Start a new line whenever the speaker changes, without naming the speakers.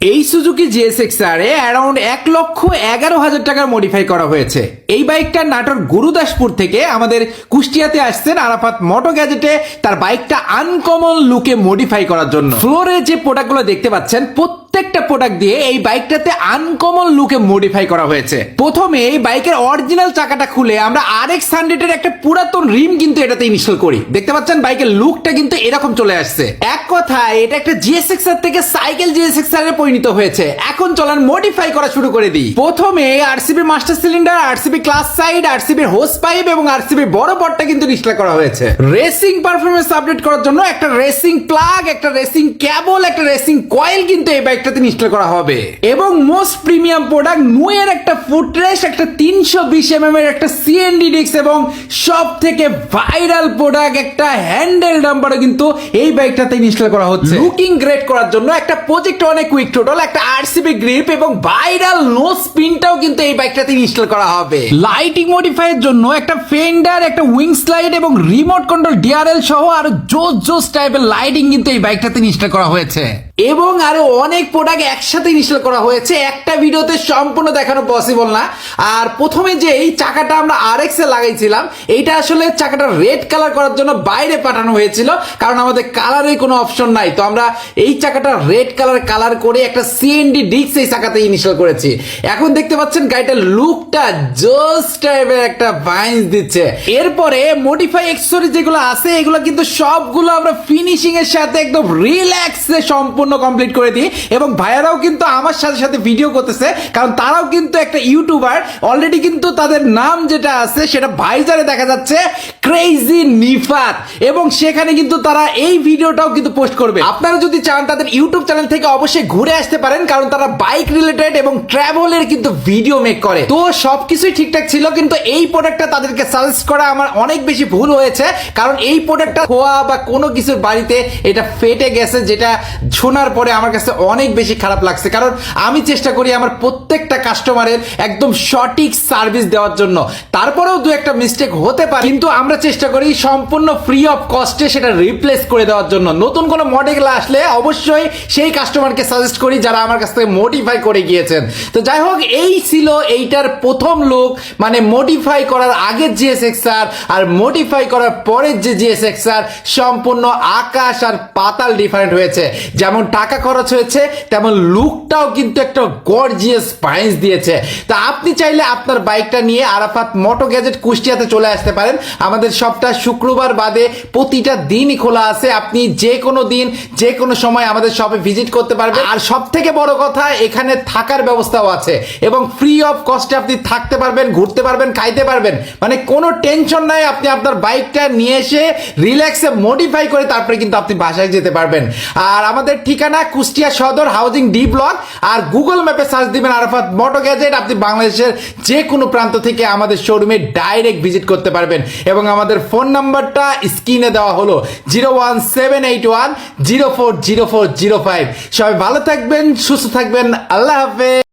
এই Suzuki GSX-R এ around 1,11,000 টাকার modify করা হয়েছে। এই বাইকটা নাটোর গুরুদাসপুর থেকে আমাদের কুষ্টিয়াতে আসছেন আরাফাত মোটো গ্যাজেটে তার বাইকটা আনকমন লুকে মডিফাই করার জন্য। ফ্লোরে যে প্রোডাক্টগুলো দেখতে পাচ্ছেন প্রত্যেকটা প্রোডাক্ট দিয়ে এই বাইকটাতে আনকমন লুকে মডিফাই করা হয়েছে। প্রথমে এই বাইকের অরিজিনাল চাকাটা খুলে আমরা RX100 এর একটা পুরাতন রিম কিন্তু এটাতে ইনস্টল করি। দেখতে পাচ্ছেন বাইকের লুকটা কিন্তু এরকম চলে আসছে। এক কথায় এটা একটা জিএসএক্সআর থেকে সাইকেল জিএসএক্সআর এর পরিণত হয়েছে। এখন চলেন মডিফাই করা শুরু করে দিই। প্রথমে RCB master cylinder, RCB class side, RCB hose pipe এবং আরসিবি বড় পটটা কিন্তু ইনস্টল করা হয়েছে। রেসিং পারফরম্যান্স আপডেট করার জন্য একটা রেসিং প্লাগ, একটা রেসিং কেবল, একটা রেসিং কয়েল কিন্তু এই বাইকটাতে ইনস্টল করা হবে। এবং মোস্ট প্রিমিয়াম প্রোডাক্ট নুয়ের একটা ফুটরেস্ট, একটা 320 mm এর একটা সিএনডি ডিস্ক এবং সব থেকে ভাইরাল প্রোডাক্ট একটা হ্যান্ডেল ডাম্পারও কিন্তু এই বাইকটাতে ইনস্টল করা হচ্ছে। লুকিং গ্রেট করার জন্য একটা প্রজেক্ট অনেক কুইক টোটাল, একটা আরসিবি গ্রিপ এবং ভাইরাল নো স্পিনটাও কিন্তু এই বাইকটাতে ইনস্টল করা হবে। লাইটিং মডিফাই এর জন্য একটা ফেন্ডার, একটা উইং স্লাইড এবং রিমোট কন্ট্রোল ডিআরএল সহ আরো জোস জোস টাইপের লাইটিং কিন্তু এই বাইকটাতে ইনস্টল করা হয়েছে। এবং আরো অনেক প্রোডাক্ট একসাথে ইনস্টল করা হয়েছে, একটা ভিডিওতে সম্পূর্ণ দেখানো পসিবল না। আর প্রথমে যে এই চাকাটা আমরা আরএক্স এ লাগাইছিলাম, এইটা আসলে চাকাটা রেড কালার করার জন্য বাইরে পাঠানো হয়েছিল, কারণ আমাদের কালারের কোনো অপশন নাই। তো আমরা এই চাকাটা রেড কালার করে একটা সিএনডি ডিস্ক এই চাকাতে ইনস্টল করেছি। এখন দেখতে পাচ্ছেন গাড়িটার লুকটা জোস টাইপের একটা ভাইন্স দিচ্ছে। এরপরে মডিফাই অ্যাকসেসরি যেগুলো আছে এগুলো কিন্তু সবগুলো আমরা ফিনিশিং এর সাথে একদম রিল্যাক্সে সম্পূর্ণ কমপ্লিট করে দিই। এবং ভাইয়ারাও কিন্তু আমার সাথে সাথে ভিডিও করতেছে, কারণ তারাও কিন্তু একটা ইউটিউবার। অলরেডি কিন্তু তাদের নাম যেটা আছে সেটা ভাইজারে দেখা যাচ্ছে ক্রেজি নিফাত, এবং সেখানে কিন্তু তারা এই ভিডিওটাও কিন্তু পোস্ট করবে। আপনারা যদি চান তাদের ইউটিউব চ্যানেল থেকে অবশ্যই ঘুরে আসতে পারেন, কারণ তারা বাইক রিলেটেড এবং ট্রাভেলের কিন্তু ভিডিও মেক করে। তো সবকিছুই ঠিকঠাক ছিল, কিন্তু এই প্রোডাক্টটা তাদেরকে সাজেস্ট করা আমার অনেক বেশি ভুল হয়েছে, কারণ এই প্রোডাক্টটা খোয়া বা কোনো কিছুর বাড়িতে এটা ফেটে গেছে, যেটা শোনার পরে আমার কাছে অনেক বেশি খারাপ লাগছে। কারণ আমি চেষ্টা করি আমার প্রত্যেকটা কাস্টমারের একদম সঠিক সার্ভিস দেওয়ার জন্য, তারপরেও দু একটা মিস্টেক হতে পারে, কিন্তু আমরা চেষ্টা করি সম্পূর্ণ ফ্রি অফ কস্টে সেটা রিপ্লেস করে দেওয়ার জন্য। নতুন কোনো মডেল আসলে অবশ্যই সেই কাস্টমারকে সাজেস্ট করি যারা আমার কাছ থেকে মডিফাই করে গিয়েছেন। তো যাই হোক, এই ছিল এইটার প্রথম লুক, মানে মডিফাই করার আগের জিএসএক্সআর আর মডিফাই করার পরের যে জিএসএক্সআর, সম্পূর্ণ আকাশ আর পাতাল ডিফারেন্ট হয়েছে। যেমন টাকা খরচ হয়েছে তেমন লুকটাও কিন্তু একটা গর্জিয়াস পাইন্স দিয়েছে। তা আপনি চাইলে আপনার বাইকটা নিয়ে আরাফাত মোটো গ্যাজেট কুষ্টিয়াতে চলে আসতে পারেন। আমাদের সপ্তাহ শুক্রবার বাদে প্রতিটা দিনই খোলা আছে। আপনি যে কোনো দিন যে কোনো সময় আমাদের শপে ভিজিট করতে পারবেন। আর সব থেকে বড় কথা, এখানে থাকার ব্যবস্থাও আছে এবং ফ্রি অফ কস্টে আপনি থাকতে পারবেন, ঘুরতে পারবেন, খাইতে পারবেন, মানে কোনো টেনশন নাই। আপনি আপনার বাইকটা নিয়ে এসে রিল্যাক্সে মডিফাই করে তারপরে কিন্তু আপনি বাসায় যেতে পারবেন। আর আমাদের ঠিকানা কুষ্টিয়া সদর, হাউজিং ডি ব্লক। আর গুগল ম্যাপে সার্চ দিবেন আরাফাত মোটো গ্যাজেট, আপনি বাংলাদেশের যে কোনো প্রান্ত থেকে আমাদের শোরুমে ডাইরেক্ট ভিজিট করতে পারবেন। এবং আমাদের ফোন নাম্বারটা স্ক্রিনে দেওয়া হলো 01781040405। সবাই ভালো থাকবেন, সুস্থ থাকবেন, আল্লাহ হাফেজ।